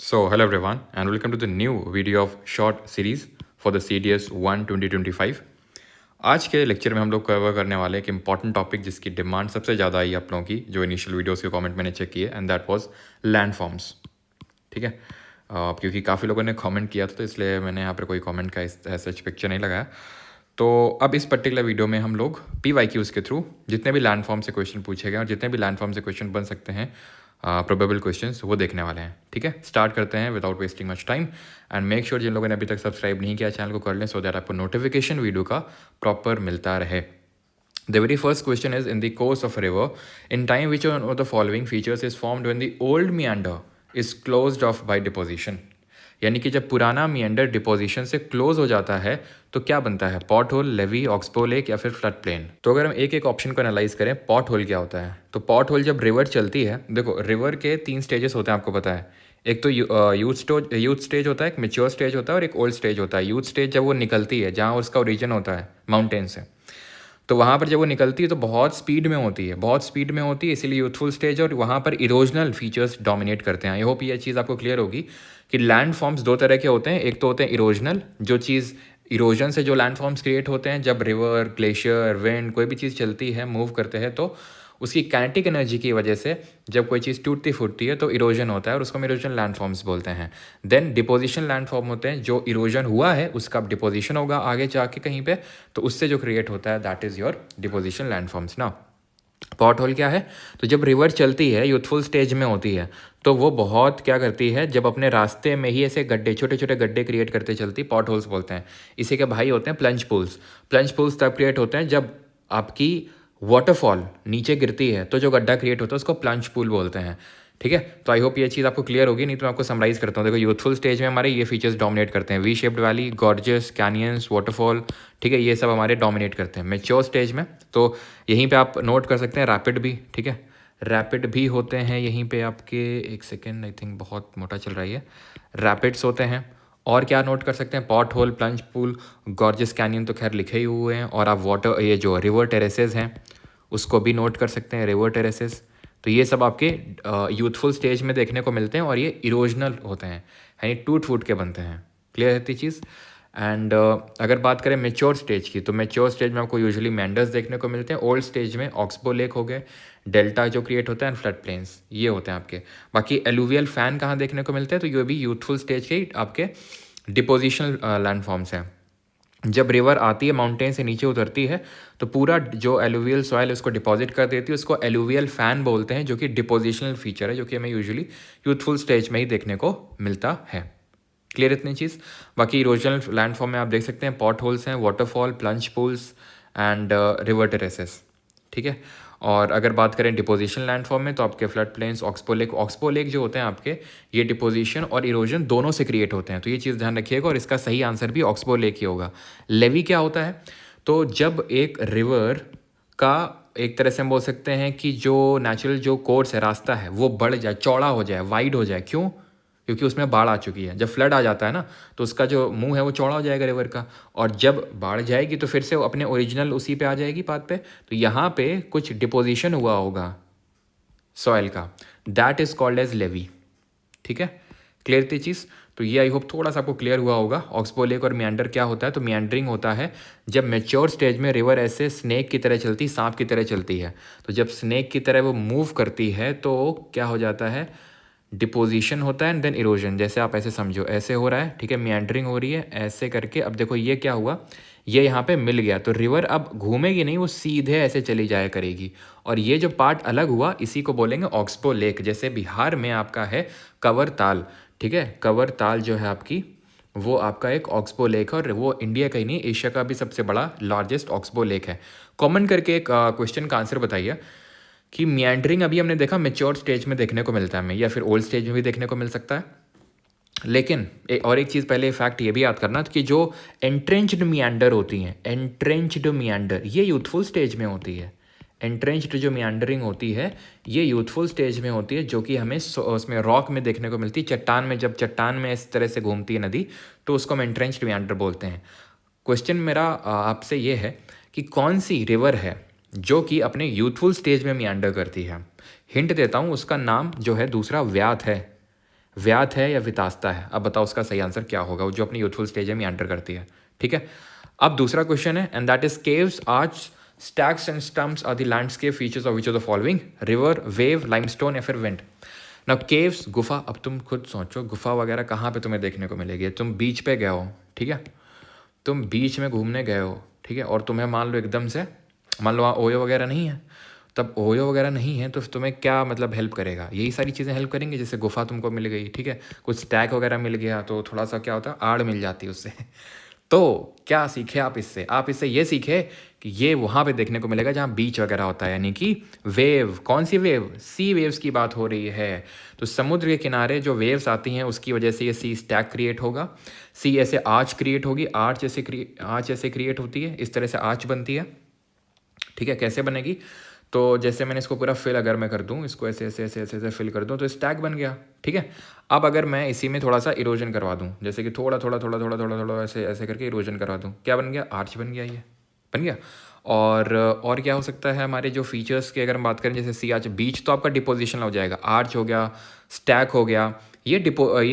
Hello everyone, and welcome to the new video of short series for the CDS 1 2025. आज के lecture में हम लोग कवर करने वाले एक इंपॉर्टेंट टॉपिक जिसकी डिमांड सबसे ज़्यादा आई आप लोगों की, जो इनिशियल वीडियोस के कमेंट मैंने चेक किए, एंड दैट वाज लैंडफॉर्म्स. ठीक है, क्योंकि काफ़ी लोगों ने कमेंट किया था तो इसलिए मैंने यहाँ पर कोई कमेंट का सच पिक्चर नहीं लगाया. तो अब इस पर्टिकुलर वीडियो में हम लोग PYQs के थ्रू जितने भी लैंडफॉर्म से क्वेश्चन पूछे गए और जितने भी लैंडफॉर्म से क्वेश्चन बन सकते हैं, प्रोबेबल क्वेश्चंस, वो देखने वाले हैं. ठीक है, स्टार्ट करते हैं without wasting much time. And make sure जिन लोगों ने अभी तक सब्सक्राइब नहीं किया चैनल को कर लें, सो दैट आपको नोटिफिकेशन वीडियो का प्रॉपर मिलता रहे. The very first question is, in the course of a river, in time which one of the following features is formed when the old meander is closed off by deposition? यानी कि जब पुराना meander deposition से close हो जाता है तो क्या बनता है? Pothole, levee, oxbow lake या फिर फ्लड प्लेन. तो अगर हम एक एक ऑप्शन को एनालाइज करें, पॉट होल क्या होता है? तो पॉट होल जब रिवर चलती है, देखो रिवर के 3 स्टेजेस होते हैं, आपको पता है. एक तो यूथ स्टेज होता है, एक मेच्योर स्टेज होता है और एक ओल्ड स्टेज होता है. यूथ स्टेज जब वो निकलती है, जहाँ उसका ओरिजिन होता है माउंटेन से, तो वहाँ पर जब वो निकलती है तो बहुत स्पीड में होती है, बहुत स्पीड में होती है, इसीलिए यूथफुल स्टेज, और वहाँ पर इरोजनल फीचर्स डोमिनेट करते हैं. आई होप ये चीज़ आपको क्लियर होगी कि लैंड फॉर्म्स 2 तरह के होते हैं. एक तो होते हैं इरोजनल, जो चीज़ इरोजन से जो लैंड फॉर्म्स क्रिएट होते हैं, जब रिवर, ग्लेशियर, विंड, कोई भी चीज़ चलती है, मूव करते हैं, तो उसकी काइनेटिक एनर्जी की वजह से जब कोई चीज़ टूटती फूटती है तो इरोजन होता है और उसको हम इरोजन लैंडफॉर्म्स बोलते हैं. देन डिपोजिशन लैंडफॉर्म होते हैं, जो इरोजन हुआ है उसका डिपोजिशन होगा आगे जाके कहीं पे, तो उससे जो क्रिएट होता है that is your deposition landforms. ना पॉट होल क्या है? तो जब रिवर चलती है, यूथफुल स्टेज में होती है, तो वो बहुत क्या करती है, जब अपने रास्ते में ही ऐसे गड्ढे, छोटे छोटे गड्ढे क्रिएट करते चलती, पॉट होल्स बोलते हैं. इसी के भाई होते हैं प्लंज पूल्स. प्लंज पूल्स तब क्रिएट होते हैं जब आपकी वाटरफॉल नीचे गिरती है, तो जो गड्ढा क्रिएट होता है उसको प्लंज पूल बोलते हैं. ठीक है, तो आई होप ये चीज़ आपको क्लियर होगी. नहीं तो मैं आपको समराइज़ करता हूँ. देखो, यूथफुल स्टेज में हमारे ये फीचर्स डोमिनेट करते हैं: V shaped valley, gorgeous, canyons, waterfall. ठीक है, ये सब हमारे डोमिनेट करते हैं. मैच्योर स्टेज में तो यहीं पे आप नोट कर सकते हैं रैपिड भी. ठीक है, रैपिड भी होते हैं यहीं पे आपके. एक सेकेंड, आई थिंक बहुत मोटा चल रहा है ये. रैपिड्स होते हैं. और क्या नोट कर सकते हैं? Pothole, plunge pool, gorgeous canyon तो खैर लिखे ही हुए हैं. और आप वाटर, ये जो रिवर टेरेसेस हैं उसको भी नोट कर सकते हैं, रिवर टेरेसेस. तो ये सब आपके यूथफुल स्टेज में देखने को मिलते हैं और ये इरोजनल होते हैं, यानी टूट फूट के बनते हैं. क्लियर रहती चीज़. एंड अगर बात करें मेच्योर स्टेज की, तो मेच्योर स्टेज में आपको यूजुअली मेंडर्स देखने को मिलते हैं. ओल्ड स्टेज में ऑक्सबो लेक हो गए, डेल्टा जो क्रिएट होता है, एंड फ्लड प्लेन्स, ये होते हैं आपके. बाकी एलुवियल फैन कहाँ देखने को मिलते हैं? तो ये भी यूथफुल स्टेज के आपके डिपोजिशनल लैंडफॉर्म्स हैं. जब रिवर आती है, माउंटेन से नीचे उतरती है, तो पूरा जो एलुवियल सॉइल उसको डिपॉजिट कर देती है, उसको एलुवियल फैन बोलते हैं, जो कि डिपोजिशनल फीचर है, जो कि हमें यूजुअली यूथफुल स्टेज में ही देखने को मिलता है. क्लियर इतनी चीज़. बाकी इरोजनल लैंडफॉर्म में आप देख सकते हैं पॉट होल्स हैं, waterfall, plunge pools and river terraces. ठीक है, और अगर बात करें डिपोजिशन लैंडफॉर्म में, तो आपके फ्लड प्लेन्स, ऑक्सबो लेक जो होते हैं आपके, ये डिपोजिशन और इरोजन दोनों से क्रिएट होते हैं. तो ये चीज़ ध्यान रखिएगा, और इसका सही आंसर भी ऑक्सबो लेक ही होगा. लेवी क्या होता है? तो जब एक रिवर का, एक तरह से हम बोल सकते हैं कि जो नेचुरल जो कोर्स है, रास्ता है, वो बढ़ जाए, चौड़ा हो जाए, वाइड हो जाए. क्यों? क्योंकि उसमें बाढ़ आ चुकी है. जब फ्लड आ जाता है ना, तो उसका जो मुंह है वो चौड़ा हो जाएगा रिवर का, और जब बाढ़ जाएगी तो फिर से वो अपने ओरिजिनल उसी पे आ जाएगी पाथ पे. तो यहाँ पे कुछ डिपोजिशन हुआ होगा सॉइल का, that is called as levee. ठीक है, क्लियर थी चीज़. तो ये आई होप थोड़ा सा आपको क्लियर हुआ होगा. ऑक्सबो लेक और मियांडर क्या होता है? तो मियांडरिंग होता है जब मेच्योर स्टेज में रिवर ऐसे स्नेक की तरह चलती, सांप की तरह चलती है. तो जब स्नेक की तरह वो मूव करती है तो क्या हो जाता है? डिपोजिशन होता है एंड देन इरोजन. जैसे आप ऐसे समझो, ऐसे हो रहा है. ठीक है, मियांडरिंग हो रही है ऐसे करके. अब देखो ये क्या हुआ, ये यहाँ पे मिल गया, तो रिवर अब घूमेगी नहीं, वो सीधे ऐसे चली जाया करेगी. और ये जो पार्ट अलग हुआ, इसी को बोलेंगे ऑक्सबो लेक. जैसे बिहार में आपका है कवर ताल. ठीक है, कवर ताल जो है आपकी, वो आपका एक ऑक्सबो लेक है, और वो इंडिया का ही नहीं, एशिया का भी सबसे बड़ा लार्जेस्ट ऑक्सबो लेक है. कॉमन करके एक क्वेश्चन का आंसर बताइए कि मियांडरिंग अभी हमने देखा मेच्योर स्टेज में देखने को मिलता है हमें, या फिर ओल्ड स्टेज में भी देखने को मिल सकता है. लेकिन और एक चीज़ पहले फैक्ट ये भी याद करना कि जो एंट्रेंच्ड मियांडर होती हैं, एंट्रेंच्ड मियांडर, ये यूथफुल स्टेज में होती है. एंट्रेंच्ड जो मियांडरिंग होती है ये यूथफुल स्टेज में होती है, जो कि हमें उसमें रॉक में देखने को मिलती है. चट्टान में, जब चट्टान में इस तरह से घूमती है नदी, तो उसको हम एंट्रेंच्ड मियांडर बोलते हैं. क्वेश्चन मेरा आपसे ये है कि कौन सी रिवर है जो कि अपने यूथफुल स्टेज में मियांडर करती है? हिंट देता हूँ, उसका नाम जो है दूसरा व्यात है. व्यात है या वितास्ता है? अब बताओ उसका सही आंसर क्या होगा, जो अपनी यूथफुल स्टेज में एंटर करती है। ठीक है, अब दूसरा क्वेश्चन है, and that is caves, arch, stacks and stumps are the landscape features of which of the following? River, wave, limestone या फिर वेंट? ना केव्स, गुफा, अब तुम खुद सोचो गुफा वगैरह कहाँ पे तुम्हें देखने को मिलेगी? तुम बीच पे गए हो, ठीक है, तुम बीच में घूमने गए हो, ठीक है, और तुम्हें मान लो एकदम से, मान लो वहाँ ओयो वगैरह नहीं है, तब ओयो वगैरह नहीं है तो तुम्हें क्या मतलब हेल्प करेगा? यही सारी चीज़ें हेल्प करेंगी, जैसे गुफा तुमको मिल गई, ठीक है, कुछ स्टैक वगैरह मिल गया तो थोड़ा सा क्या होता है, आड़ मिल जाती है उससे। तो क्या सीखे आप इससे? आप इससे ये सीखे कि ये वहाँ पे देखने को मिलेगा जहाँ बीच वगैरह होता है, यानी कि वेव। कौन सी वेव? सी वेव्स की बात हो रही है। तो समुद्र के किनारे जो वेव्स आती हैं उसकी वजह से ये सी स्टैक क्रिएट होगा, सी ऐसे आर्च क्रिएट होगी, आर्च ऐसे क्रिएट होती है, इस तरह से आर्च बनती है। ठीक है, कैसे बनेगी? तो जैसे मैंने इसको पूरा फिल अगर मैं कर दूँ, इसको ऐसे ऐसे ऐसे ऐसे ऐसे फिल कर दूँ तो स्टैक बन गया। ठीक है, अब अगर मैं इसी में थोड़ा सा इरोजन करवा दूँ, जैसे कि थोड़ा थोड़ा थोड़ा थोड़ा थोड़ा थोड़ा ऐसे ऐसे करके इरोजन करवा दूँ, क्या बन गया? आर्च बन गया, ये बन गया। और क्या हो सकता है हमारे जो फीचर्स की अगर हम बात करें, जैसे सी आर्च, बीच तो आपका डिपोजिशन हो जाएगा, आर्च हो गया, स्टैक हो गया, ये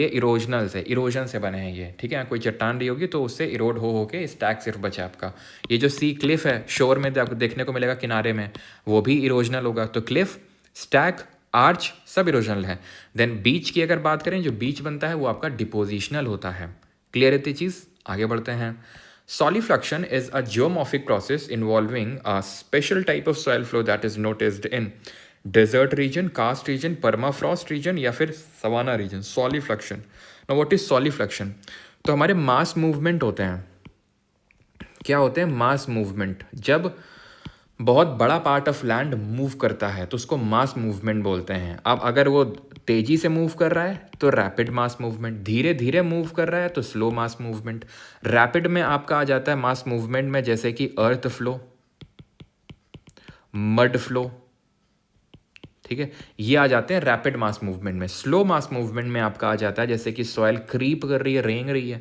इरोजनल से, इरोजन से बने हैं ये। ठीक है, कोई चट्टान रही होगी तो उससे इरोड हो के स्टैक सिर्फ बचा आपका। ये जो सी क्लिफ है शोर में आपको देखने को मिलेगा किनारे में, वो भी इरोजनल होगा। तो क्लिफ, स्टैक, आर्च सब इरोजनल है। देन बीच की अगर बात करें, जो बीच बनता है वो आपका डिपोजिशनल होता है। क्लियर है चीज़? आगे बढ़ते हैं। Solifluction is a geomorphic process involving a special type of soil flow that is noticed in desert region, karst region, permafrost region या फिर savanna region. Solifluction. Now what is solifluction? तो हमारे मास मूवमेंट होते हैं। क्या होते हैं? Mass movement. जब बहुत बड़ा पार्ट ऑफ लैंड मूव करता है तो उसको मास मूवमेंट बोलते हैं। अब अगर वो तेजी से मूव कर रहा है तो रैपिड मास मूवमेंट, धीरे धीरे मूव कर रहा है तो स्लो मास मूवमेंट। रैपिड में आपका आ जाता है मास मूवमेंट में, जैसे कि अर्थ फ्लो, मड फ्लो, ठीक है, ये आ जाते हैं रैपिड मास मूवमेंट में। स्लो मास मूवमेंट में आपका आ जाता है जैसे कि सॉइल क्रीप कर रही है, रेंग रही है,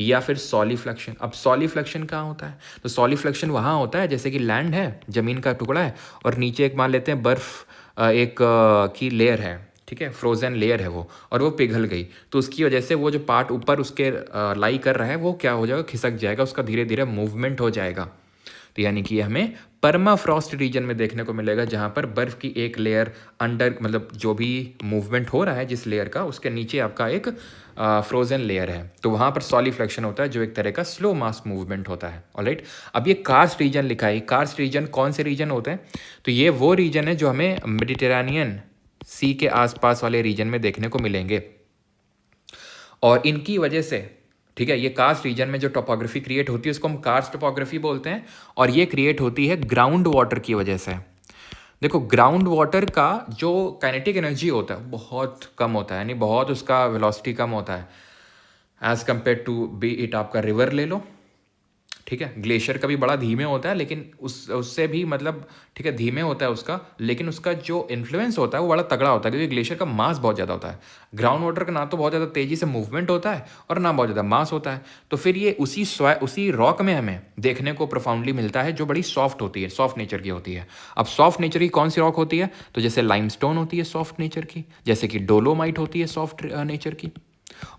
या फिर सॉलिफ्लेक्शन। अब सॉलिफ्लेक्शन कहाँ होता है? तो सॉलिफ्लेक्शन वहाँ होता है जैसे कि लैंड है, जमीन का टुकड़ा है, और नीचे एक मान लेते हैं बर्फ की लेयर है, ठीक है, फ्रोजन लेयर है वो, और वो पिघल गई, तो उसकी वजह से वो जो पार्ट ऊपर उसके लाई कर रहा है वो क्या हो जाएगा? खिसक जाएगा, उसका धीरे धीरे मूवमेंट हो जाएगा। तो यानी कि हमें परमाफ्रॉस्ट रीजन में देखने को मिलेगा, जहाँ पर बर्फ की एक लेयर अंडर, मतलब जो भी मूवमेंट हो रहा है जिस लेयर का, उसके नीचे आपका एक फ्रोजन लेयर है, तो वहाँ पर सॉलिफ्लेक्शन होता है, जो एक तरह का स्लो मास मूवमेंट होता है। ऑलराइट, अब ये कार्स्ट रीजन लिखा है। कार्स्ट रीजन कौन से रीजन होते हैं? तो ये वो रीजन है जो हमें मेडिटेरेनियन सी के आसपास वाले रीजन में देखने को मिलेंगे, और इनकी वजह से, ठीक है, ये कार्स्ट रीजन में जो टोपोग्राफी क्रिएट होती है उसको हम कार्स्ट टोपोग्राफी बोलते हैं, और ये क्रिएट होती है ग्राउंड वाटर की वजह से। देखो, ग्राउंड वाटर का जो काइनेटिक एनर्जी होता है बहुत कम होता है, यानी बहुत उसका वेलोसिटी कम होता है as compare to be it आपका रिवर ले लो, ठीक है, ग्लेशियर का भी बड़ा धीमे होता है, लेकिन उससे भी मतलब, ठीक है, धीमे होता है उसका, लेकिन उसका जो इन्फ्लुएंस होता है वो बड़ा तगड़ा होता है, क्योंकि ग्लेशियर का मास बहुत ज़्यादा होता है। ग्राउंड वाटर का ना तो बहुत ज़्यादा तेज़ी से मूवमेंट होता है और ना बहुत ज़्यादा मास होता है, तो फिर ये उसी रॉक में हमें देखने को प्रोफाउंडली मिलता है, जो बड़ी सॉफ्ट होती है, सॉफ्ट नेचर की होती है। अब सॉफ्ट नेचर की कौन सी रॉक होती है? तो जैसे लाइमस्टोन होती है सॉफ्ट नेचर की, जैसे कि डोलोमाइट होती है सॉफ्ट नेचर की।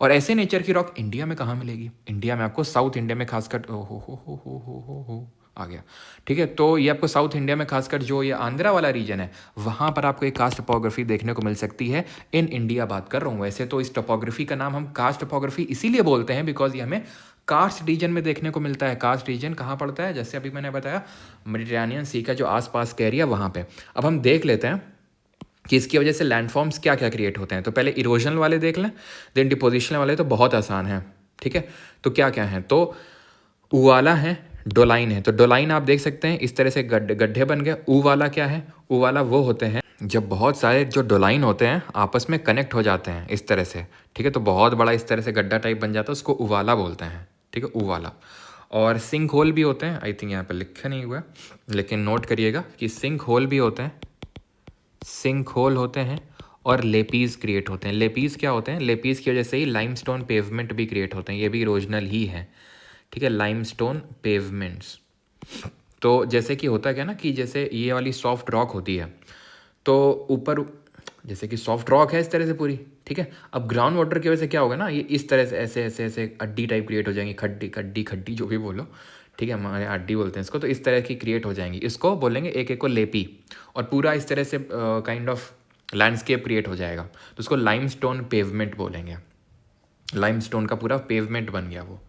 और ऐसे नेचर की रॉक इंडिया में कहाँ मिलेगी? इंडिया में आपको साउथ इंडिया में खासकर, हो आ गया, ठीक है, तो ये आपको साउथ इंडिया में खासकर जो ये आंध्रा वाला रीजन है, वहाँ पर आपको एक कास्ट टोपोग्राफी देखने को मिल सकती है। इन इंडिया बात कर रहा हूँ। वैसे तो इस टोपोग्राफी का नाम हम कास्ट टोपोग्राफी इसीलिए बोलते हैं बिकॉज ये हमें कास्ट रीजन में देखने को मिलता है। कास्ट रीजन कहाँ पड़ता है? जैसे अभी मैंने बताया, मेडिटेरेनियन सी का जो आसपास का एरिया, वहाँ पे। अब हम देख लेते हैं कि इसकी वजह से लैंडफॉर्म्स क्या क्या क्रिएट होते हैं। तो पहले इरोजनल वाले देख लें, देन डिपोजिशनल वाले तो बहुत आसान है, ठीक है। तो क्या क्या है? तो ऊ वाला है, डोलाइन है। तो डोलाइन आप देख सकते हैं इस तरह से गड्ढे बन गए। ऊ वाला क्या है? ऊ वाला वो होते हैं जब बहुत सारे जो डोलाइन होते हैं आपस में कनेक्ट हो जाते हैं इस तरह से, ठीक है, तो बहुत बड़ा इस तरह से गड्ढा टाइप बन जाता है, उसको ऊ वाला बोलते हैं, ठीक है, ऊ वाला। और सिंक होल भी होते हैं, आई थिंक यहाँ पर लिखा नहीं हुआ है, लेकिन नोट करिएगा कि सिंक होल भी होते हैं, सिंक होल होते हैं, और लेपीज क्रिएट होते हैं। लेपीज क्या होते हैं? लेपीज की वजह से ही लाइमस्टोन पेवमेंट भी क्रिएट होते हैं, ये भी इरोजनल ही है, ठीक है, लाइमस्टोन पेवमेंट्स। तो जैसे कि होता क्या ना, कि जैसे ये वाली सॉफ्ट रॉक होती है, तो ऊपर जैसे कि सॉफ्ट रॉक है इस तरह से पूरी, ठीक है। अब ग्राउंड वाटर की वजह से क्या होगा ना, ये इस तरह से ऐसे ऐसे ऐसे अड्डी टाइप क्रिएट हो जाएंगी, खड्डी खड्डी खड्डी जो भी बोलो, ठीक है, हमारे अड्डी बोलते हैं इसको। तो इस तरह की क्रिएट हो जाएंगी, इसको बोलेंगे एक एक को लेपी, और पूरा इस तरह से काइंड ऑफ लैंडस्केप क्रिएट हो जाएगा। तो उसको लाइमस्टोन पेवमेंट बोलेंगे। लाइमस्टोन का पूरा पेवमेंट बन गया वो,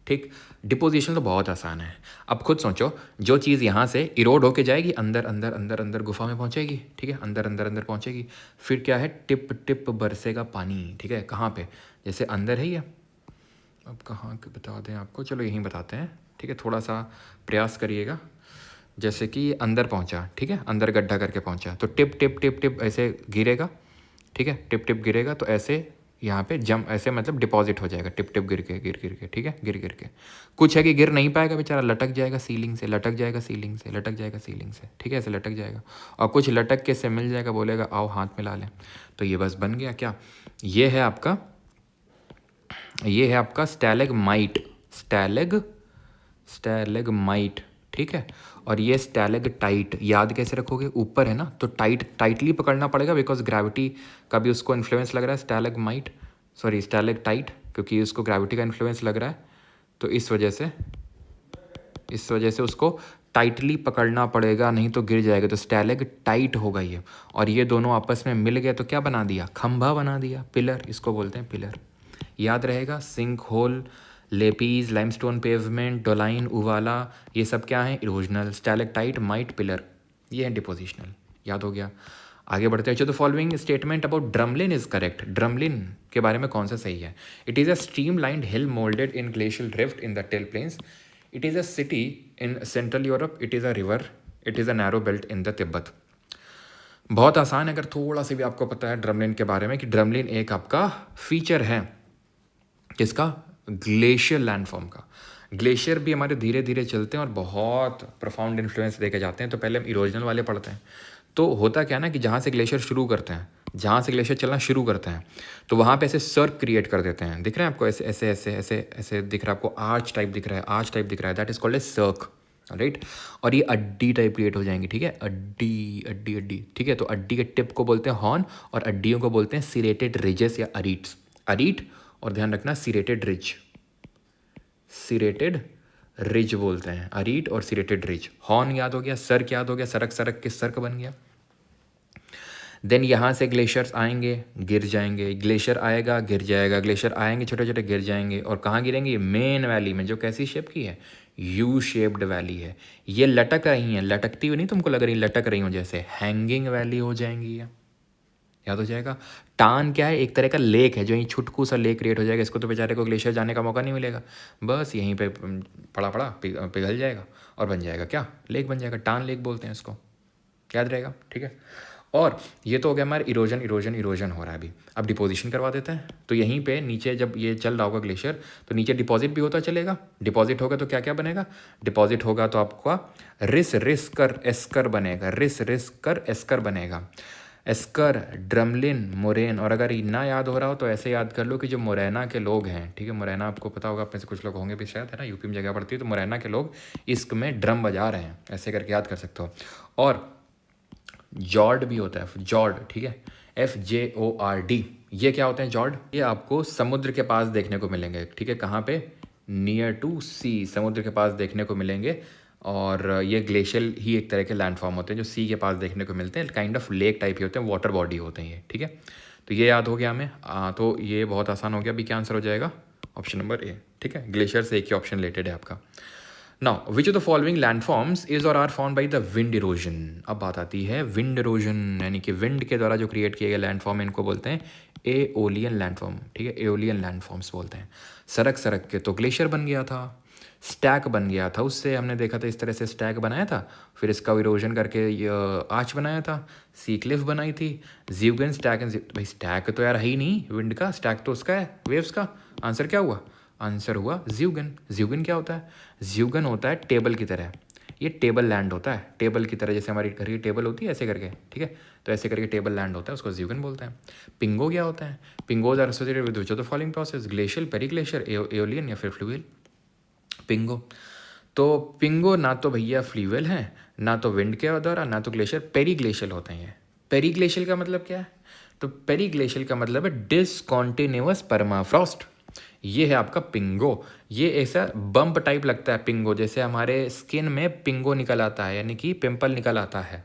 ठीक। डिपोजिशन तो बहुत आसान है। अब खुद सोचो, जो चीज़ यहाँ से इरोड होके जाएगी, अंदर अंदर अंदर अंदर गुफा में पहुँचेगी, ठीक है, अंदर अंदर अंदर पहुँचेगी, फिर क्या है, टिप टिप बरसेगा पानी, ठीक है। कहाँ पे, जैसे अंदर है ये, अब कहाँ के बता दें आपको, चलो यहीं बताते हैं, ठीक है, थोड़ा सा प्रयास करिएगा। जैसे कि ये अंदर पहुँचा, ठीक है, अंदर गड्ढा करके पहुँचा, तो टिप टिप टिप टिप ऐसे गिरेगा, ठीक है, टिप टिप गिरेगा, तो ऐसे यहाँ पे जम ऐसे मतलब डिपॉजिट हो जाएगा, टिप टिप गिर के, ठीक है, गिर के। कुछ है कि गिर नहीं पाएगा बेचारा, लटक जाएगा सीलिंग से, लटक जाएगा सीलिंग से, लटक जाएगा सीलिंग से, ठीक है, ऐसे लटक जाएगा। और कुछ लटक के से मिल जाएगा, बोलेगा आओ हाथ मिला लें। तो ये बस बन गया क्या, ये है आपका स्टैलेगमाइट, स्टैलेगमाइट, ठीक है। और ये स्टैलेगटाइट, याद कैसे रखोगे, ऊपर है ना, तो टाइटली पकड़ना पड़ेगा, बिकॉज ग्रेविटी का भी उसको इन्फ्लुएंस लग रहा है, स्टैलेगटाइट, क्योंकि उसको ग्रेविटी का इन्फ्लुएंस लग रहा है, तो इस वजह से उसको टाइटली पकड़ना पड़ेगा, नहीं तो गिर जाएगा। तो स्टैलेगटाइट होगा ये, और ये दोनों आपस में मिल गए तो क्या बना दिया, खंभा बना दिया, पिलर, इसको बोलते हैं पिलर। याद रहेगा, sinkhole, lapies, limestone pavement, doline, uvala, ये सब क्या है, इरोजनल, स्टैलेक्टाइट, माइट, पिलर, ये है डिपोजिशनल। याद हो गया। आगे बढ़ते हैं। The following statement about drumlin is correct. Drumlin के बारे में कौन सा सही है? It is a streamlined hill moulded in glacial rift in the tail plains. It is a city in central Europe. It is a river. It is a narrow belt in the Tibet. बहुत आसान है अगर थोड़ा सा भी आपको पता है ड्रमलिन के बारे में, कि ड्रमलिन एक आपका फीचर है किसका, ग्लेशियर लैंडफॉर्म का। ग्लेशियर भी हमारे धीरे धीरे चलते हैं और बहुत प्रोफाउंड इन्फ्लुएंस देके जाते हैं। तो पहले हम इरोजनल वाले पढ़ते हैं। तो होता क्या है ना, कि जहाँ से ग्लेशियर शुरू करते हैं, जहाँ से ग्लेशियर चलना शुरू करते हैं, तो वहाँ पे ऐसे सर्क क्रिएट कर देते हैं। दिख रहा है आपको, ऐसे ऐसे ऐसे ऐसे ऐसे दिख रहा है आपको, आर्च टाइप दिख रहा है, that is called a cirque, right. और ये अड्डी टाइप क्रिएट हो जाएंगी, ठीक है, अड्डी अड्डी अड्डी, ठीक है। तो अड्डी के टिप को बोलते हैं हॉर्न, और अड्डियों को बोलते हैं सिरेटेड रिजेस या अरीट्स, अरीट, और ध्यान रखना सिरेटेड रिज बोलते हैं, अरीट और सिरेटेड रिज। हॉर्न याद हो गया, सर्क याद हो गया, सरक सरक के सर्क बन गया। देन यहाँ से ग्लेशियर्स आएंगे, गिर जाएंगे, ग्लेशियर आएगा, गिर जाएगा, ग्लेशियर आएंगे, छोटे छोटे गिर जाएंगे, और कहाँ गिरेंगे, मेन वैली में, जो कैसी शेप की है, यू शेप्ड वैली है। ये लटक रही हैं, लटकती हुई नहीं तुमको लग रही, लटक रही हो, जैसे हैंगिंग वैली हो जाएंगी ये, याद हो जाएगा। टान क्या है, एक तरह का लेक है, जो यहीं छुटकू सा लेक क्रिएट हो जाएगा। इसको तो बेचारे को ग्लेशियर जाने का मौका नहीं मिलेगा, बस यहीं पे पड़ा पिघल जाएगा और बन जाएगा क्या, लेक बन जाएगा। टान लेक बोलते हैं इसको, याद रहेगा, ठीक है। और ये तो हो गया हमारा इरोजन हो रहा है अभी। अब डिपोजिशन करवा देते हैं। तो यहीं पे नीचे जब ये चल रहा होगा ग्लेशियर, तो नीचे डिपॉजिट भी होता चलेगा। डिपॉजिट होगा तो क्या क्या बनेगा, डिपॉजिट होगा तो आपका रिस कर एस्कर बनेगा, रिस कर एस्कर बनेगा। Esker, drumlin, moraine. और अगर ना याद हो रहा हो तो ऐसे याद कर लो कि जो मोरैना के लोग हैं, ठीक है, मोरैना आपको पता होगा, अपने से कुछ लोग होंगे भी शायद, है ना, यूपी में जगह पड़ती है, तो मोरैना के लोग इश्क में ड्रम बजा रहे हैं, ऐसे करके याद कर सकते हो। और जॉर्ड भी होता है, जॉर्ड, ठीक है, FJORD। ये क्या होते हैं जॉर्ड? ये आपको समुद्र के पास देखने को मिलेंगे, ठीक है, कहाँ पे, नियर टू सी, समुद्र के पास देखने को मिलेंगे। और ये ग्लेशियल ही एक तरह के लैंडफॉर्म होते हैं जो सी के पास देखने को मिलते हैं, काइंड ऑफ लेक टाइप ही होते हैं, वाटर बॉडी होते हैं ये, ठीक है। तो ये याद हो गया हमें। तो ये बहुत आसान हो गया। अभी क्या आंसर हो जाएगा, ऑप्शन नंबर ए, ठीक है, ग्लेशियर से एक ही ऑप्शन रिलेटेड है आपका। Now which of the following landforms is or are found by the wind erosion. अब बात आती है विंड इरोजन, यानी कि विंड के द्वारा जो क्रिएट किए गए लैंडफॉर्म, इनको बोलते हैं एओलियन लैंडफॉर्म, ठीक है, एओलियन लैंडफॉर्म्स बोलते हैं। सरक सरक के तो ग्लेशियर बन गया था, स्टैक बन गया था, उससे हमने देखा था इस तरह से स्टैक बनाया था, फिर इसका इरोजन करके आर्च बनाया था, सी क्लिफ बनाई थी, ज़्यूगन स्टैक एंड, भाई स्टैक तो यार है ही नहीं विंड का, स्टैक तो उसका है वेव्स का। आंसर क्या हुआ, आंसर हुआ ज़्यूगन। ज़्यूगन क्या होता है, ज़्यूगन होता है टेबल की तरह, ये टेबल लैंड होता है, टेबल की तरह, जैसे हमारी घर की टेबल होती है ऐसे करके, ठीक है, तो ऐसे करके टेबल लैंड होता है, उसको ज़्यूगन बोलते हैं। पिंगो क्या होता है, pingos are associated with which of the following process, glacial, periglacial, aeolian या फिर फ्लूवियल। पिंगो, तो पिंगो ना तो भैया फ्लूवियल है, ना तो विंड के द्वारा, ना तो ग्लेशियर, पेरीग्लेशियल होते हैं ये। पेरीग्लेशियल का मतलब क्या है, तो पेरीग्लेशियल का मतलब है डिसकॉन्टिन्यूअस परमाफ्रॉस्ट। ये है आपका पिंगो। ये ऐसा बम्प टाइप लगता है पिंगो, जैसे हमारे स्किन में पिंगो निकल आता है यानी कि पिंपल निकल आता है,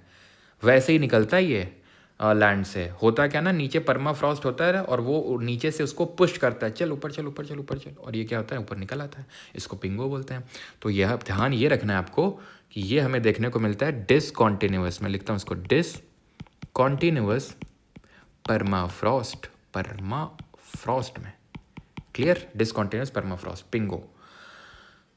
वैसे ही निकलता है ये लैंड से। होता क्या ना, नीचे परमाफ्रॉस्ट होता है और वो नीचे से उसको पुश करता है, चल ऊपर चल ऊपर चल ऊपर चल, और ये क्या होता है, ऊपर निकल आता है। इसको पिंगो बोलते हैं। तो यह ध्यान ये रखना है आपको कि ये हमें देखने को मिलता है डिसकॉन्टिन्यूअस। मैं लिखता हूँ इसको डिसकॉन्टिन्यूअस परमाफ्रॉस्ट, परमाफ्रॉस्ट में। Clear, discontinuous permafrost pingo.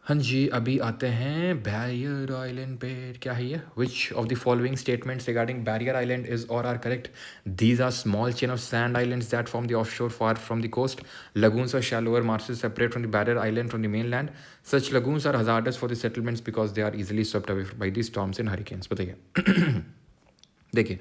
हाँ जी, अभी आते हैं बैरियर आइलैंड पे। क्या है ये? Which of the following statements regarding barrier island is or are correct? These are small chain of sand islands that form the offshore far from the coast. Lagoons are shallower marshes separate from the barrier island from the mainland. Such lagoons are hazardous for the settlements because they are easily swept away by the storms and hurricanes. बताइए। देखिए,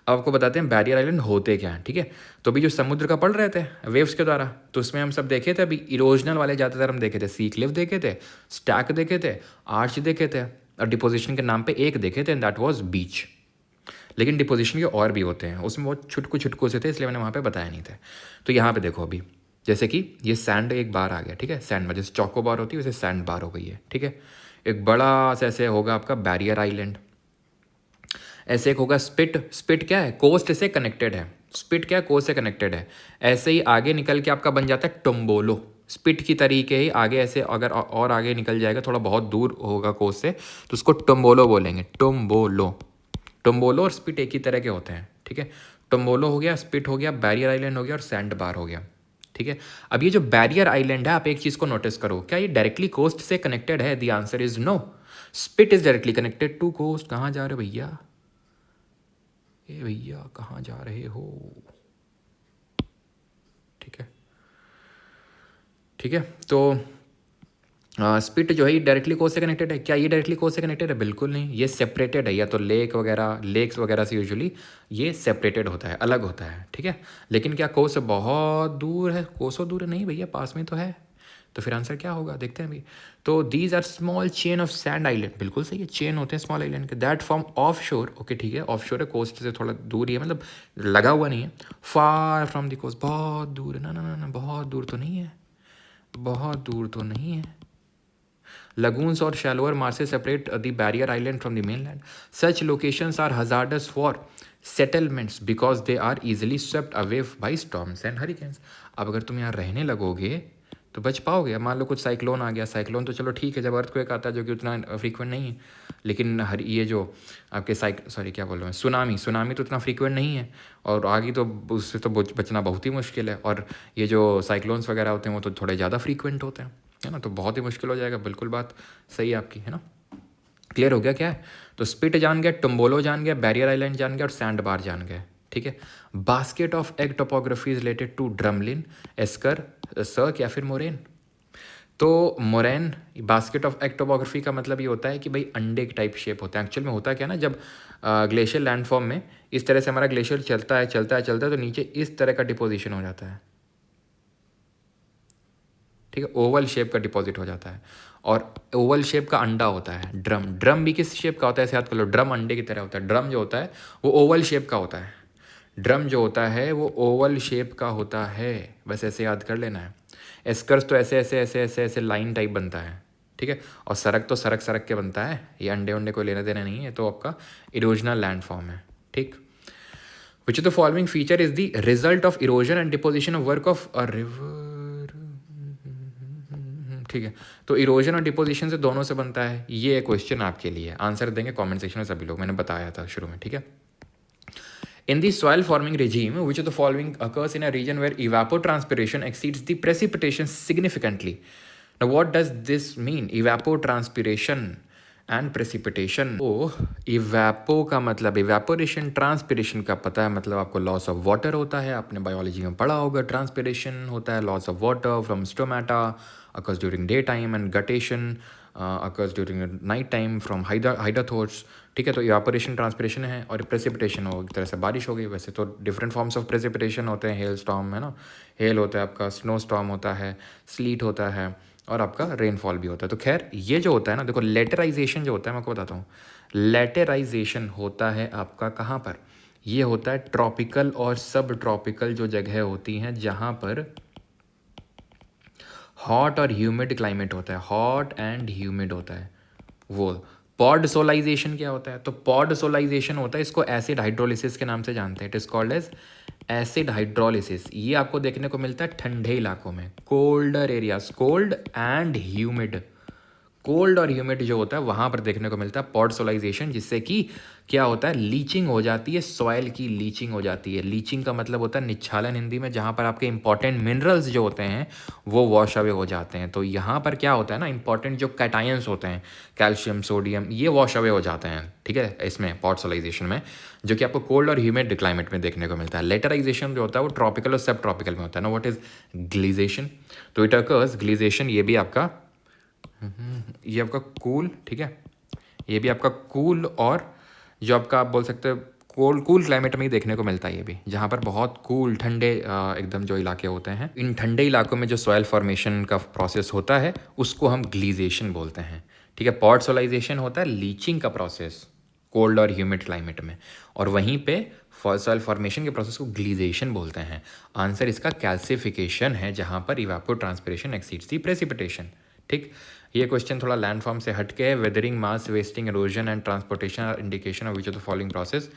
अब आपको बताते हैं barrier island होते क्या हैं, ठीक है। तो अभी जो समुद्र का पढ़ रहे थे वेव्स के द्वारा, तो उसमें हम सब देखे थे। अभी इरोजनल वाले ज़्यादातर हम देखे थे, सी क्लिफ देखे थे, स्टैक देखे थे, आर्च देखे थे, और डिपोजिशन के नाम पे एक देखे थे, दैट वाज बीच। लेकिन डिपोजिशन के और भी होते हैं, उसमें बहुत छुटकू से थे, इसलिए मैंने वहाँ पे बताया नहीं थे। तो यहाँ पे देखो अभी, जैसे कि ये सैंड एक बार आ गया, ठीक है। सैंड में जैसे चौको बार होती है वैसे सैंड बार हो गई है, ठीक है। एक बड़ा सा ऐसे होगा आपका बैरियर आइलैंड। ऐसे एक होगा स्पिट। स्पिट क्या है? कोस्ट से कनेक्टेड है। स्पिट क्या है? कोस्ट से कनेक्टेड है। ऐसे ही आगे निकल के आपका बन जाता है टोम्बोलो। स्पिट की तरीके ही आगे ऐसे अगर और आगे निकल जाएगा, थोड़ा बहुत दूर होगा कोस्ट से, तो उसको टोम्बोलो बोलेंगे। टोम्बोलो। टोम्बोलो और स्पिट एक ही तरह के होते हैं, ठीक है। टोम्बोलो हो गया, स्पिट हो गया, बैरियर आइलैंड हो गया और सैंड बार हो गया, ठीक है। अब ये जो बैरियर आइलैंड है, आप एक चीज़ को नोटिस करो, क्या ये डायरेक्टली कोस्ट से कनेक्टेड है? The answer is no. Spit is directly connected to coast. कहाँ जा रहे हो भैया? ए भैया कहाँ जा रहे हो? ठीक है, ठीक है। तो स्पिट जो है ये डायरेक्टली कोस्ट से कनेक्टेड है। क्या ये डायरेक्टली कोस्ट से कनेक्टेड है? बिल्कुल नहीं, ये सेपरेटेड है। या तो लेक्स वगैरह से यूजुअली ये सेपरेटेड होता है, अलग होता है, ठीक है। लेकिन क्या कोस्ट से बहुत दूर है? कोसों दूर है? नहीं भैया, पास में तो है। तो फिर आंसर क्या होगा, देखते हैं अभी। तो these are small chain of sand island. बिल्कुल सही है, चेन होते हैं स्मॉल आइलैंड के। That form of shore. Okay, ठीक है, ऑफ शोर है, कोस्ट से थोड़ा दूर ही है, मतलब लगा हुआ नहीं है। फार फ्रॉम द कोस्ट, बहुत दूर है। ना ना ना ना, बहुत दूर तो नहीं है, बहुत दूर तो नहीं है। Lagoons or shallower marshes separate the barrier island from the mainland. Such locations are hazardous for settlements because they are easily swept away by storms and hurricanes. अब अगर तुम यहाँ रहने लगोगे तो बच पाओगे। मान लो कुछ साइक्लोन आ गया, साइक्लोन तो चलो ठीक है, जब अर्थक्वेक आता है जो कि उतना फ्रीक्वेंट नहीं है, लेकिन ये जो आपके क्या बोल रहे हैं, सुनामी तो उतना फ्रीक्वेंट नहीं है, और आगे तो उससे तो बचना बहुत ही मुश्किल है। और ये जो साइक्लोन्स वगैरह होते हैं वो तो थोड़े ज़्यादा फ्रीक्वेंट होते हैं, है ना, तो बहुत ही मुश्किल हो जाएगा। बिल्कुल बात सही है आपकी, है ना। क्लियर हो गया क्या है? तो स्पिट जान गया, टुम्बोलो जान गया, बैरियर आइलैंड जान गया और सैंड बार जान गए, ठीक है। Basket of egg topography is related to drumlin, esker, cirque या फिर मोरेन। तो moraine, basket of egg topography का मतलब ये होता है कि भाई अंडे टाइप शेप होता है। एक्चुअल में होता क्या ना, जब ग्लेशियर लैंडफॉर्म में इस तरह से हमारा ग्लेशियर चलता है तो नीचे इस तरह का डिपोजिशन हो जाता है, ठीक है। ओवल शेप का डिपॉजिट हो जाता है, और ओवल शेप का अंडा होता है ड्रम। ड्रम भी किस शेप का होता है, ऐसे याद कर लो, ड्रम अंडे की तरह होता है। ड्रम जो होता है वो ओवल शेप का होता है। ड्रम जो होता है वो ओवल शेप का होता है, बस ऐसे याद कर लेना है। एस्कर्स तो ऐसे ऐसे ऐसे ऐसे ऐसे लाइन टाइप बनता है, ठीक है। और सरक तो सरक के बनता है। ये अंडे वंडे को लेना देना नहीं है, तो आपका इरोजनल लैंडफॉर्म है, ठीक। विच of the following feature is the result of erosion and deposition of work of a river, ठीक है। तो इरोजन और डिपोजिशन से दोनों से बनता है। ये क्वेश्चन आपके लिए, आंसर देंगे कमेंट सेक्शन में सभी लोग, मैंने बताया था शुरू में, ठीक है। In the soil forming regime, which of the following occurs in a region where evapotranspiration exceeds the precipitation significantly? Now, what does this mean? Evapotranspiration and precipitation. Oh, evapo का मतलब evaporation, transpiration का पता है, मतलब आपको loss of water होता है, आपने बायोलॉजी में पढ़ा होगा। transpiration होता है loss of water from stomata, occurs during daytime, and guttation occurs during night time from hydrothores, ठीक है। तो इवापोरेशन ट्रांसपिरेशन है, और प्रेसिपिटेशन हो, एक तरह से बारिश हो गई। वैसे तो डिफरेंट फॉर्म्स ऑफ प्रेसिपिटेशन होते हैं, हेल स्टॉर्म है ना, हेल होता है आपका, स्नो स्टॉर्म होता है, स्लीट होता है, और आपका रेनफॉल भी होता है। तो खैर ये जो होता है ना, देखो लेटराइजेशन जो होता है, मैं आपको बताता हूँ। लेटराइजेशन होता है आपका कहाँ पर, ये होता है ट्रॉपिकल और सब ट्रॉपिकल जो जगह होती हैं जहाँ पर हॉट और ह्यूमिड क्लाइमेट होता है, हॉट एंड ह्यूमिड होता है वो। पॉड सोलाइजेशन क्या होता है? तो पॉड सोलाइजेशन होता है, इसको एसिड हाइड्रोलिसिस के नाम से जानते हैं। It is called as acid hydrolysis. ये आपको देखने को मिलता है ठंडे इलाकों में, colder areas, cold and humid. Cold और ह्यूमिड जो होता है वहाँ पर देखने को मिलता है पॉड सोलाइजेशन, जिससे कि क्या होता है, लीचिंग हो जाती है, सॉइल की लीचिंग हो जाती है। लीचिंग का मतलब होता है निच्छालन हिंदी में, जहाँ पर आपके इंपॉर्टेंट मिनरल्स जो होते हैं वो वॉश अवे हो जाते हैं। तो यहाँ पर क्या होता है ना, इंपॉर्टेंट जो कैटायंस होते हैं, कैल्शियम, सोडियम, ये वॉश अवे हो जाते हैं, ठीक है, इसमें पॉड सोलाइजेशन में, जो कि आपको कोल्ड और ह्यूमिड क्लाइमेट में देखने को मिलता है। लेटराइजेशन जो होता है वो ट्रॉपिकल और सब ट्रॉपिकल में होता है ना। What is glaciation? तो इट अकर्स, ग्लीजेशन ये भी आपका ये आपका कूल, ठीक है, ये भी आपका कूल और जो आपका आप बोल सकते हो कूल क्लाइमेट में ही देखने को मिलता है ये भी, जहाँ पर बहुत कूल ठंडे एकदम जो इलाके होते हैं। इन ठंडे इलाकों में जो सॉयल फॉर्मेशन का प्रोसेस होता है उसको हम ग्लीजेशन बोलते हैं, ठीक है। पॉड सोलाइजेशन होता है लीचिंग का प्रोसेस कोल्ड और ह्यूमिड क्लाइमेट में, और वहीं पे सॉयल फॉर्मेशन के प्रोसेस को ग्लीजेशन बोलते हैं। आंसर इसका कैल्सिफिकेशन है, जहाँ पर evapotranspiration exceeds the precipitation, ठीक। ये क्वेश्चन थोड़ा लैंडफॉर्म से हट के है। Weathering, mass wasting, erosion and transportation are indication of which of the following process?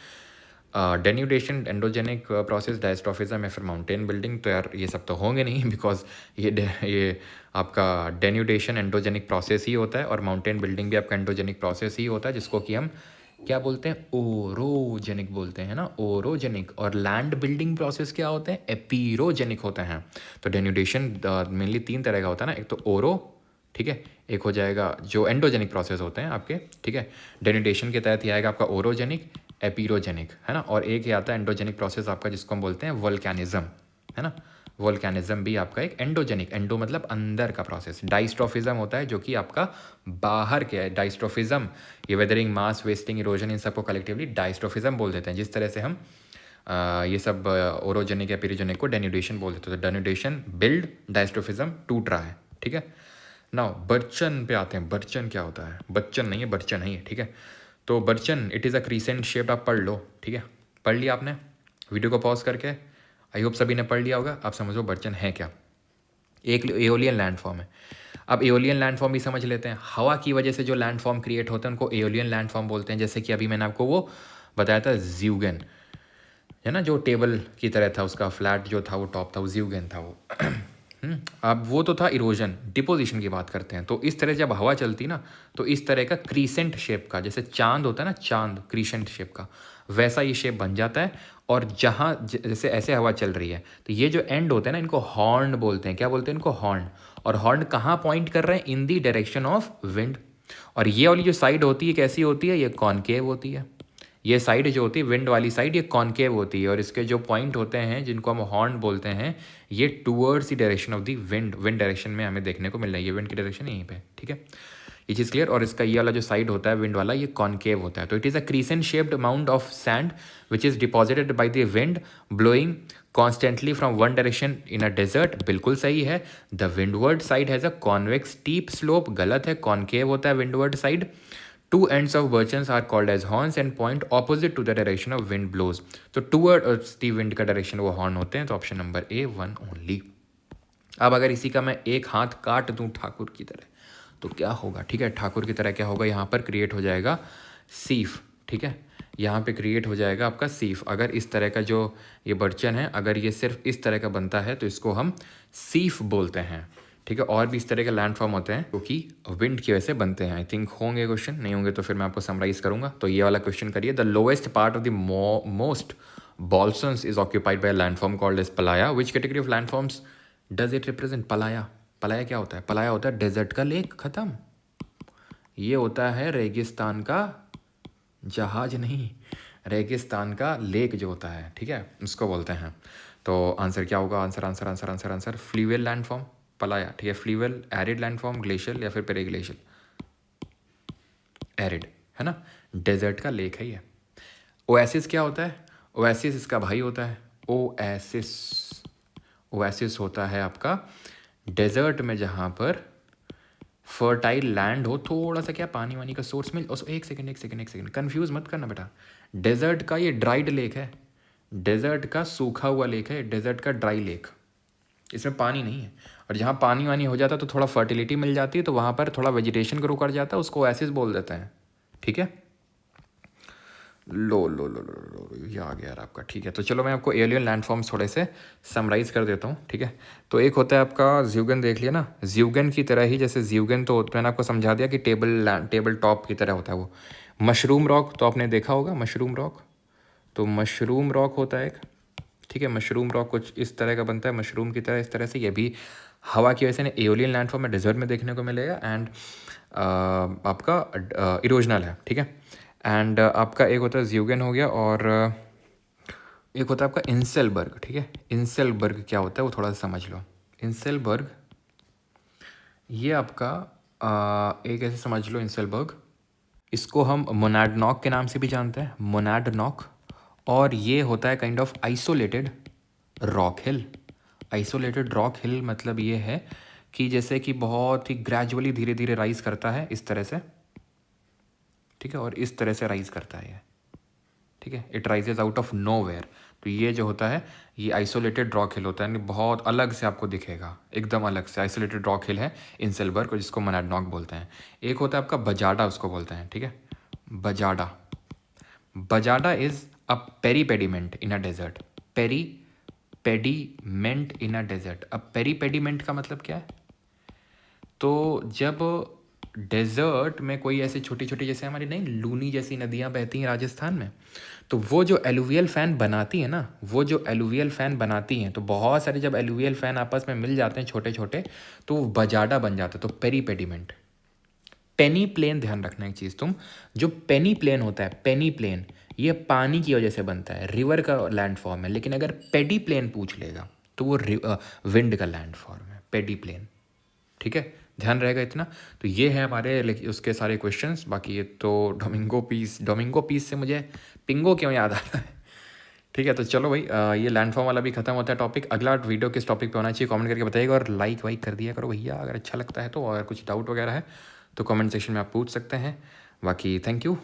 Denudation, endogenic process, diastrophism या फिर माउंटेन बिल्डिंग? तो यार ये सब तो होंगे नहीं, बिकॉज ये आपका डेन्यूडेशन एंडोजेनिक प्रोसेस ही होता है, और माउंटेन बिल्डिंग भी आपका एंडोजेनिक प्रोसेस ही होता है, जिसको कि हम क्या बोलते हैं, ओरोजेनिक बोलते हैं ना, ओरोजेनिक। और लैंड बिल्डिंग प्रोसेस क्या होते हैं, एपीरोजेनिक होते हैं। तो डेन्यूडेशन मेनली 3 तरह का होता है ना, एक तो ओरो, ठीक है, एक हो जाएगा जो एंडोजेनिक प्रोसेस होते हैं आपके, ठीक है, डेन्यूडेशन के तहत ही आएगा आपका ओरोजेनिक, एपीरोजेनिक, है ना। और एक ही आता है एंडोजेनिक प्रोसेस आपका, जिसको हम बोलते हैं वोल्केनिज्म, है ना। वोल्केनिज्म भी आपका एक एंडोजेनिक, एंडो मतलब अंदर का प्रोसेस। डाइस्ट्रोफिज्म होता है जो कि आपका बाहर के है, डाइस्ट्रोफिज्म। ये वेदरिंग, मास वेस्टिंग, इरोजन, इन सबको कलेक्टिवली डाइस्ट्रोफिज्म बोल देते हैं। जिस तरह से हम ये सब ओरोजेनिक या पीरियोजेनिक को डेन्यूडेशन बोल देते हैं। तो डेन्यूडेशन बिल्ड, डाइस्ट्रोफिज्म टूट रहा है, ठीक है। नाउ बर्चन पे आते हैं। बर्चन क्या होता है? बच्चन नहीं है, बर्चन है ये, ठीक है। तो barchan it is a crescent shaped, आप पढ़ लो, ठीक है, पढ़ लिया आपने, वीडियो को पॉज करके, आई होप सभी ने पढ़ लिया होगा। आप समझो बर्चन है क्या। एक एओलियन लैंडफॉर्म है। अब एओलियन लैंडफॉर्म भी समझ लेते हैं। हवा की वजह से जो लैंडफॉर्म क्रिएट होते हैं उनको एओलियन लैंडफॉर्म बोलते हैं। जैसे कि अभी मैंने आपको वो बताया था ज़्यूगन, है ना, जो टेबल की तरह था, उसका फ्लैट जो था वो टॉप था, वो ज़्यूगन था वो। अब वो तो था इरोजन, डिपोजिशन की बात करते हैं। तो इस तरह जब हवा चलती ना, तो इस तरह का क्रीसेंट शेप का, जैसे चांद होता है ना, चांद क्रीसेंट शेप का, वैसा ये शेप बन जाता है। और जहाँ जैसे ऐसे हवा चल रही है, तो ये जो एंड होते हैं ना, इनको हॉर्न बोलते हैं। क्या बोलते हैं इनको? हॉर्न। और हॉर्न कहाँ पॉइंट कर रहे हैं? इन दी डायरेक्शन ऑफ विंड। और ये वाली जो साइड होती है कैसी होती है? ये कॉनकेव होती है। ये साइड जो होती है विंड वाली साइड, ये कॉनकेव होती है। और इसके जो पॉइंट होते हैं जिनको हम हॉर्न बोलते हैं, ये towards the direction of the wind, wind direction में हमें देखने को मिल रहा है। ये विंड की डायरेक्शन यहीं पे, ठीक है, ये चीज़ क्लियर। और इसका ये वाला जो साइड होता है विंड वाला, ये कॉनकेव होता है। तो it is a crescent shaped mount of sand which is deposited by the wind blowing constantly from one direction in a desert. बिल्कुल सही है। The windward side has a convex steep slope. गलत है, concave होता है windward side. Two ends of birchens are called as horns and point opposite to the direction of wind blows. तो towards the wind का direction वो horn होते हैं। तो ऑप्शन नंबर ए 1 ओनली। अब अगर इसी का मैं एक हाथ काट दूं ठाकुर की तरह तो क्या होगा? ठीक है, ठाकुर की तरह क्या होगा? यहाँ पर क्रिएट हो जाएगा सीफ, ठीक है, यहाँ पे क्रिएट हो जाएगा आपका सीफ। अगर इस तरह का जो ये बर्चन है, अगर ये सिर्फ इस तरह का बनता है तो इसको हम सीफ बोलते हैं, ठीक है। और भी इस तरह के लैंडफॉर्म होते हैं जो कि विंड की वजह से बनते हैं। आई थिंक होंगे क्वेश्चन, नहीं होंगे तो फिर मैं आपको समराइज करूंगा। तो ये वाला क्वेश्चन करिए। The lowest part of the most balsons is occupied by a landform called as palaya. Which category of landforms does it represent? palaya. palaya क्या होता है? palaya होता है डेजर्ट का लेक। खत्म। ये होता है रेगिस्तान का जहाज नहीं, रेगिस्तान का लेक जो होता है, ठीक है, उसको बोलते हैं। तो आंसर क्या होगा? Answer answer answer answer answer fluvial landform playa, ठीक है। फ्लूवियल, एरिड लैंडफॉर्म, ग्लेशियल या फिर पेरिग्लेशियल? एरिड, है ना, डेजर्ट का लेक है ये। ओएसिस क्या होता है? ओएसिस इसका भाई होता है। ओएसिस, ओएसिस होता है आपका डेजर्ट में जहाँ पर फर्टाइल लैंड हो, थोड़ा सा क्या पानी वानी का सोर्स मिल। एक सेकंड कंफ्यूज मत करना बेटा। डेजर्ट का ये ड्राइड लेक है, डेजर्ट का सूखा हुआ लेक है, डेजर्ट का ड्राई लेक। इसमें पानी नहीं है, और जहाँ पानी वानी हो जाता है तो थोड़ा फर्टिलिटी मिल जाती है, तो वहाँ पर थोड़ा वेजिटेशन ग्रो कर जाता है, उसको ओएसिस बोल देते हैं। ठीक है, लो ये आ गया यार आपका। ठीक है, तो चलो मैं आपको एलियन लैंडफॉर्म्स थोड़े से समराइज़ कर देता हूँ। ठीक है, तो एक होता है आपका ज्यूगन, देख लिया ना, ज्यूगन की तरह ही, जैसे ज्यूगन तो मैंने आपको समझा दिया कि टेबल टॉप की तरह होता है वो। मशरूम रॉक तो आपने देखा होगा, मशरूम रॉक, तो मशरूम रॉक होता है एक। ठीक है, मशरूम रॉक कुछ इस तरह का बनता है, मशरूम की तरह, इस तरह से। ये भी हवा की वजह से एओलियन लैंडफॉर्म में डेजर्ट में देखने को मिलेगा। एंड आपका इरोजनल है। ठीक है, एंड आपका एक होता है ज्यूगन हो गया, और एक होता है आपका इंसेलबर्ग। ठीक है, इंसेलबर्ग क्या होता है वो थोड़ा सा समझ लो। इंसेलबर्ग ये आपका एक ऐसे समझ लो, इंसेलबर्ग, इसको हम मोनाडनॉक के नाम से भी जानते हैं, मोनाडनॉक। और ये होता है kind of isolated rock hill. Isolated rock hill मतलब ये है कि जैसे कि बहुत ही ग्रेजुअली धीरे धीरे राइज करता है इस तरह से। ठीक है, और इस तरह से राइज करता है ये। ठीक है, it rises out of nowhere. तो ये जो होता है ये आइसोलेटेड रॉक हिल होता है, यानी बहुत अलग से आपको दिखेगा, एकदम अलग से आइसोलेटेड रॉक हिल है इंसेलबर्ग, और जिसको मोनाडनॉक बोलते हैं। एक होता है आपका बजाडा, उसको बोलते हैं। ठीक है, bajada, bajada is a peripediment in a desert. Peripediment in a desert. अब पेरीपेडिमेंट का मतलब क्या है? तो जब डेजर्ट में कोई ऐसी छोटी छोटी, जैसे हमारी नहीं लूनी जैसी नदियाँ बहती हैं राजस्थान में, तो वो जो एलुवियल फ़ैन बनाती हैं ना, वो जो एलुवियल फ़ैन बनाती हैं, तो बहुत सारे जब एलुवियल फ़ैन आपस में मिल जाते हैं छोटे छोटे, तो वो बजाडा बन जाता है। तो पेरीपेडिमेंट। पेनी प्लेन, ध्यान रखना एक चीज़ तुम, जो पेनी प्लेन होता है, पेनी प्लेन ये पानी की वजह से बनता है, रिवर का लैंडफॉर्म है। लेकिन अगर पेडी प्लेन पूछ लेगा तो वो विंड का लैंडफॉर्म है, पेडी प्लेन। ठीक है, ध्यान रहेगा इतना। तो ये है हमारे उसके सारे क्वेश्चंस। बाकी ये तो डोमिंगो पीस से मुझे पिंगो क्यों याद आ रहा है। ठीक है, तो चलो भाई, ये लैंडफॉर्म वाला भी खत्म होता है टॉपिक। अगला वीडियो किस टॉपिक पे होना चाहिए कमेंट करके बताइएगा, और लाइक वाइक कर दिया करो भैया अगर अच्छा लगता है तो। और कुछ डाउट वगैरह है तो कमेंट सेक्शन में आप पूछ सकते हैं। बाकी थैंक यू।